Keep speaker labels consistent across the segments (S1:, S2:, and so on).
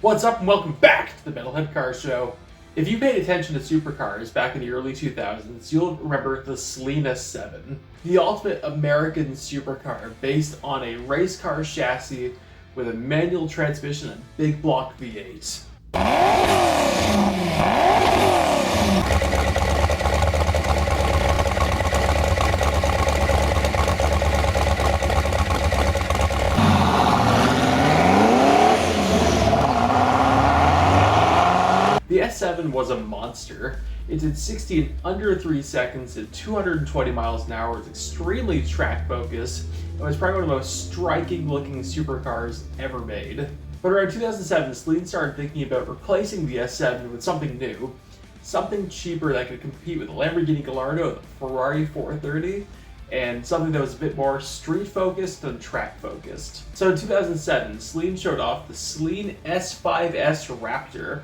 S1: What's up and welcome back to the Metalhead Car Show. If you paid attention to supercars back in the early 2000s, you'll remember the Saleen S7, the ultimate American supercar based on a race car chassis with a manual transmission and big block V8. The S7 was a monster. It did 60 in under 3 seconds at 220 miles an hour, was extremely track focused, and was probably one of the most striking looking supercars ever made. But around 2007, Saleen started thinking about replacing the S7 with something new, something cheaper that could compete with the Lamborghini Gallardo, the Ferrari 430, and something that was a bit more street focused than track focused. So in 2007, Saleen showed off the Saleen S5S Raptor.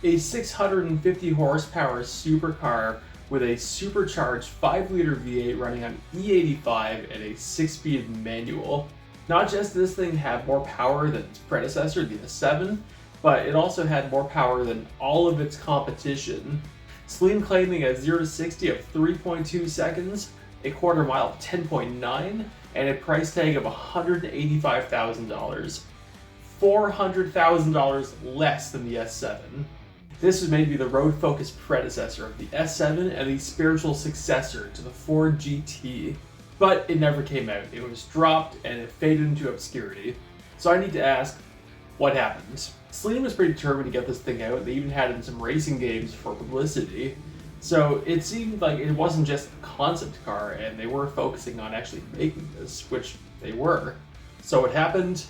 S1: A 650 horsepower supercar with a supercharged 5-liter V8 running on E85 and a 6-speed manual. Not just did this thing have more power than its predecessor, the S7, but it also had more power than all of its competition. Saleen claiming a 0 to 60 of 3.2 seconds, a quarter mile of 10.9, and a price tag of $185,000. $400,000 less than the S7. This was made to be the road-focused predecessor of the S7 and the spiritual successor to the Ford GT. But it never came out. It was dropped and it faded into obscurity. So I need to ask, what happened? Saleen was pretty determined to get this thing out. They even had it in some racing games for publicity. So it seemed like it wasn't just a concept car and they were focusing on actually making this, which they were. So what happened?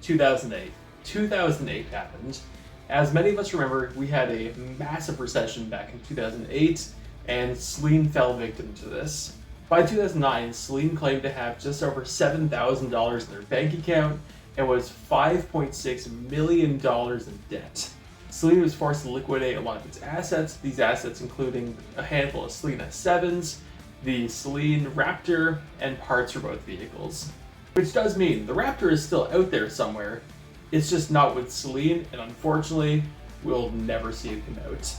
S1: 2008. 2008 happened. As many of us remember, we had a massive recession back in 2008, and Saleen fell victim to this. By 2009, Saleen claimed to have just over $7,000 in their bank account and was $5.6 million in debt. Saleen was forced to liquidate a lot of its assets, these assets including a handful of Saleen S7s, the Saleen Raptor, and parts for both vehicles. Which does mean the Raptor is still out there somewhere. It's just not with Saleen, and unfortunately, we'll never see it come out.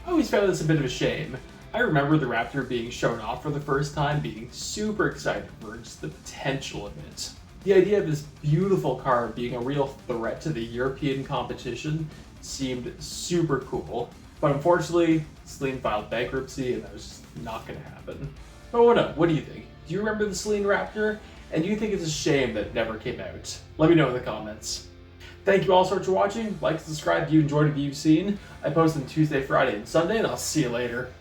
S1: I always found this a bit of a shame. I remember the Raptor being shown off for the first time, being super excited for just the potential of it. The idea of this beautiful car being a real threat to the European competition seemed super cool. But unfortunately, Saleen filed bankruptcy, and that was just not going to happen. But what do you think? Do you remember the Saleen Raptor? And do you think it's a shame that it never came out? Let me know in the comments. Thank you all so much for watching. Like and subscribe if you enjoyed what you've seen. I post on Tuesday, Friday, and Sunday, and I'll see you later.